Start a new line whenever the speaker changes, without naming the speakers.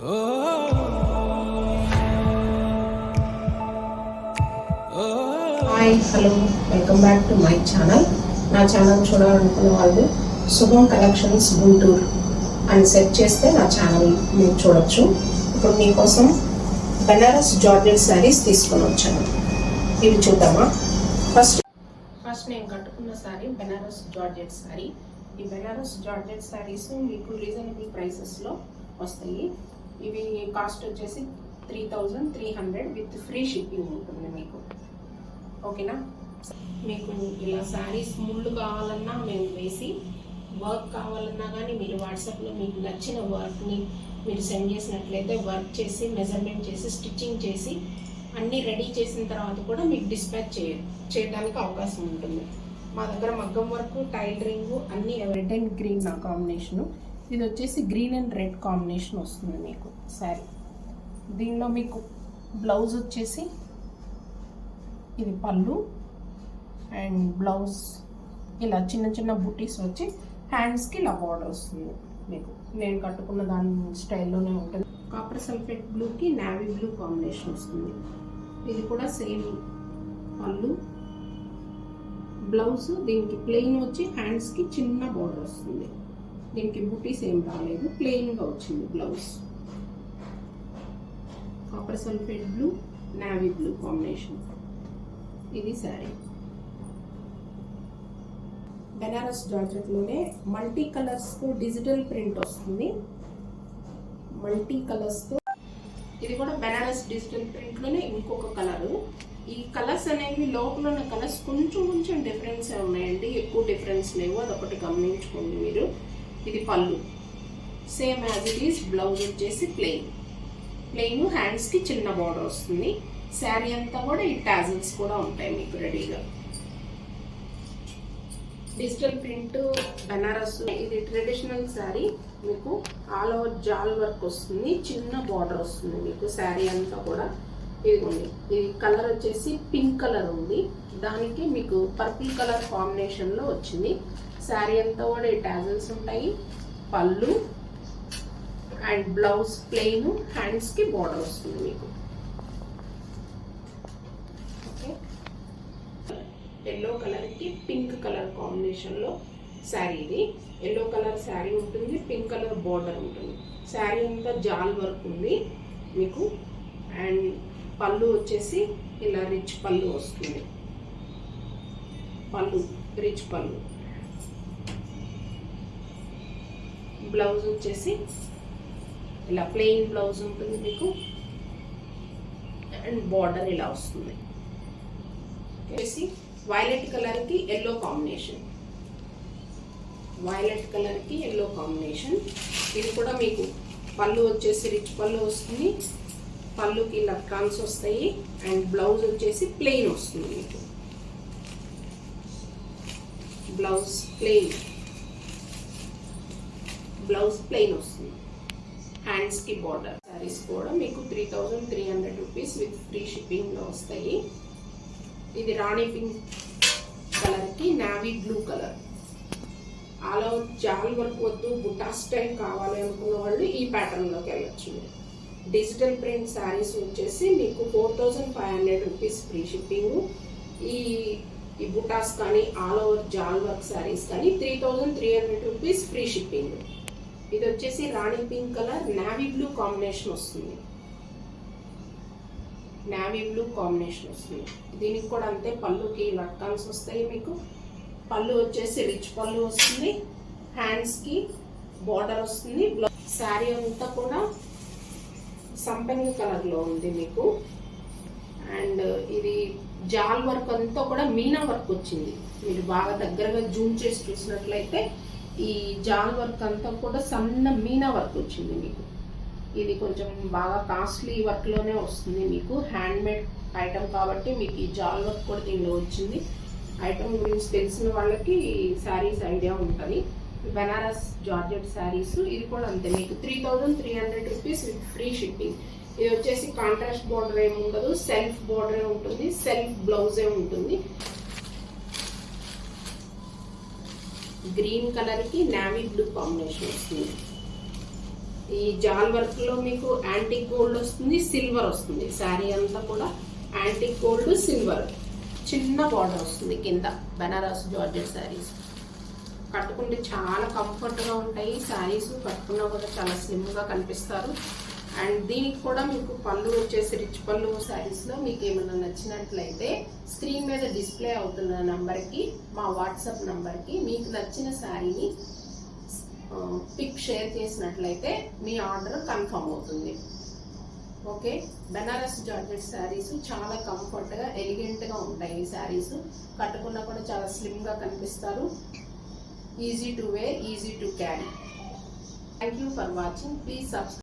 Hi hello welcome back to my channel. నా channel చూడాలనుకున్న వాళ్ళు శుభం కలెక్షన్స్ గుంటూరు అని సెర్చ్ చేస్తే నా ఛానల్ మీరు చూడొచ్చు. ఇప్పుడు మీకోసం బెనారస్ జార్జెట్ శారీస్ తీసుకొని వచ్చాను. ఇవి చూద్దామా. ఫస్ట్ నేను కట్టుకున్న శారీ బెనారస్ జార్జెట్ శారీ. ఈ బెనారస్ జార్జెట్ శారీస్ మీకు రీజనబుల్ ప్రైసెస్లో వస్తాయి. ఇవి కాస్ట్ వచ్చేసి 3300 విత్ ఫ్రీ షిప్పింగ్ ఉంటుంది మీకు. ఓకేనా. మీకు ఇలా శారీస్ ముళ్ళు కావాలన్నా మేము వేసి, వర్క్ కావాలన్నా కానీ మీరు వాట్సాప్లో మీకు నచ్చిన వర్క్ని మీరు సెండ్ చేసినట్లయితే వర్క్ చేసి మెజర్మెంట్ చేసి స్టిచ్చింగ్ చేసి అన్నీ రెడీ చేసిన తర్వాత కూడా మీకు డిస్పాచ్ చేయడానికి అవకాశం ఉంటుంది. మా దగ్గర మగ్గం వర్క్, టైలరింగ్ అన్నీ రెడ్ అండ్ గ్రీన్ నా కాంబినేషను. ఇది వచ్చేసి గ్రీన్ అండ్ రెడ్ కాంబినేషన్ వస్తుంది మీకు శారీ. దీనిలో మీకు బ్లౌజ్ వచ్చేసి ఇది పళ్ళు అండ్ బ్లౌజ్ ఇలా చిన్న చిన్న బుటీస్ వచ్చి హ్యాండ్స్కి ఇలా బార్డర్ వస్తుంది మీకు. నేను కట్టుకున్న దాని స్టైల్లోనే ఉంటుంది. కాపర్ సల్ఫేట్ బ్లూకి నావీ బ్లూ కాంబినేషన్ వస్తుంది. ఇది కూడా సేమ్ పళ్ళు, బ్లౌజ్ దీనికి ప్లెయిన్ వచ్చి హ్యాండ్స్కి చిన్న బార్డర్ వస్తుంది. దీనికి బుటీస్ ఏం రాలేదు, ప్లెయిన్గా వచ్చింది blouse. Copper sulphate blue, navy blue combination. ఇది శారీ. బెనారస్ జార్జెట్లోనే మల్టీ కలర్స్తో డిజిటల్ ప్రింట్ వస్తుంది. మల్టీ కలర్స్తో ఇది కూడా బెనారస్ డిజిటల్ ప్రింట్లోనే ఇంకొక కలరు. ఈ కలర్స్ అనేవి లోపల ఉన్న కలర్స్ కొంచెం డిఫరెన్స్ ఉన్నాయండి, ఎక్కువ డిఫరెన్స్ లేవు, అదొకటి గమనించుకోండి మీరు. ఇది పళ్ళు same as it is. Blouse వచ్చేసి ప్లెయిన్ హ్యాండ్స్కి చిన్న బార్డర్ వస్తుంది. శారీ అంతా కూడా ఈ టాజిల్స్ కూడా ఉంటాయి మీకు రెడీగా. Digital print Banaras. ఇది ట్రెడిషనల్ శారీ మీకు ఆల్ ఓవర్ జాల్ వర్క్ వస్తుంది, చిన్న బార్డర్ వస్తుంది మీకు శారీ అంతా కూడా. ఇదిగోండి, ఇది కలర్ వచ్చేసి పింక్ కలర్ ఉంది, దానికి మీకు పర్పుల్ కలర్ కాంబినేషన్లో వచ్చింది. శారీ అంతా కూడా ఈ టాజిల్స్ ఉంటాయి. పళ్ళు అండ్ బ్లౌజ్ ప్లెయిన్, హ్యాండ్స్కి బార్డర్ వస్తుంది మీకు. ఓకే. ఎల్లో కలర్కి పింక్ కలర్ కాంబినేషన్లో శారీ. ఇది ఎల్లో కలర్ శారీ ఉంటుంది, పింక్ కలర్ బార్డర్ ఉంటుంది. శారీ అంతా జాల్ వర్క్ ఉంది మీకు. అండ్ పళ్ళు వచ్చేసి ఇలా రిచ్ పళ్ళు వస్తుంది. పళ్ళు రిచ్ పళ్ళు. బ్లౌజ్ వచ్చేసి ఇలా ప్లెయిన్ బ్లౌజ్ ఉంటుంది మీకు అండ్ బార్డర్ ఇలా వస్తుంది. వచ్చేసి వైలెట్ కలర్కి ఎల్లో కాంబినేషన్. వైలెట్ కలర్కి ఎల్లో కాంబినేషన్. ఇది కూడా మీకు పళ్ళు వచ్చేసి రిచ్ పళ్ళు వస్తుంది, పళ్ళుకి లట్కాన్స్ వస్తాయి అండ్ బ్లౌజ్ వచ్చేసి ప్లెయిన్ వస్తుంది మీకు. బ్లౌజ్ ప్లెయిన్ వస్తుంది, హ్యాండ్స్కి బార్డర్. శారీస్ కూడా మీకు 3300 రూపీస్ విత్ ఫ్రీ షిప్పింగ్లో వస్తాయి. ఇది రాణి పింక్ కలర్కి navy blue colour. All over జాల్ వర్క్ వద్దు, బుట్టా స్టైల్ కావాలి అనుకున్న వాళ్ళు ఈ ప్యాటర్న్లోకి వెళ్ళొచ్చు. డిజిటల్ ప్రింట్ శారీస్ వచ్చేసి మీకు 4500 రూపీస్ ఫ్రీ షిప్పింగ్. ఈ బుటాస్ కానీ ఆల్ ఓవర్ జాల్ వర్క్ శారీస్ కానీ 3300 రూపీస్ ఫ్రీ షిప్పింగ్. ఇది వచ్చేసి రాణి pink colour navy blue combination వస్తుంది. దీనికి కూడా అంతే, పళ్ళుకి లట్కాన్స్ వస్తాయి మీకు. పళ్ళు వచ్చేసి రిచ్ పళ్ళు వస్తుంది, హ్యాండ్స్కి బార్డర్ వస్తుంది. శారీ అంతా కూడా సంపెంగ కలర్లో ఉంది మీకు. అండ్ ఇది జాల్ వర్క్ అంతా కూడా మీనా వర్క్ వచ్చింది. మీరు బాగా దగ్గరగా జూమ్ చేసి చూసినట్లయితే ఈ జాల్ వర్క్ అంతా కూడా సన్న మీనా వర్క్ వచ్చింది మీకు. ఇది కొంచెం బాగా కాస్ట్లీ వర్క్లోనే వస్తుంది మీకు. హ్యాండ్మేడ్ ఐటమ్ కాబట్టి మీకు ఈ జాల్ వర్క్ కూడా దీనిలో వచ్చింది. ఐటమ్ గురించి తెలిసిన వాళ్ళకి శారీస్ ఐడియా ఉంటుంది. బెనారస్ జార్జెట్ శారీస్. ఇది కూడా అంతే మీకు 3300 రూపీస్ విత్ ఫ్రీ షిప్పింగ్. ఇది వచ్చేసి కాంట్రాస్ట్ బార్డర్ ఏమి ఉండదు, సెల్ఫ్ బార్డరే ఉంటుంది, సెల్ఫ్ బ్లౌజే ఉంటుంది. గ్రీన్ కలర్కి నావీ బ్లూ కాంబినేషన్ వస్తుంది. ఈ జాల్ వర్క్ లో మీకు యాంటిక్ గోల్డ్ వస్తుంది, సిల్వర్ వస్తుంది. శారీ అంతా కూడా యాంటిక్ గోల్డ్ సిల్వర్, చిన్న బార్డర్ వస్తుంది కింద. బనారస్ జార్జెట్ శారీస్ కట్టుకుంటే చాలా కంఫర్ట్గా ఉంటాయి. శారీస్ కట్టుకున్నా కూడా చాలా స్లిమ్గా కనిపిస్తారు. అండ్ దీనికి కూడా మీకు పళ్ళు వచ్చేసి రిచ్ పళ్ళు. శారీస్లో మీకు ఏమైనా నచ్చినట్లయితే స్క్రీన్ మీద డిస్ప్లే అవుతున్న నంబర్కి, మా వాట్సాప్ నంబర్కి మీకు నచ్చిన శారీని పిక్ షేర్ చేసినట్లయితే మీ ఆర్డర్ కన్ఫర్మ్ అవుతుంది. ఓకే, బనారస్ జార్జెట్ శారీస్ చాలా కంఫర్ట్గా ఎలిగెంట్గా ఉంటాయి. ఈ శారీస్ కట్టుకున్నా కూడా చాలా స్లిమ్గా కనిపిస్తారు. Easy to wear, easy to carry. Thank you for watching. Please subscribe.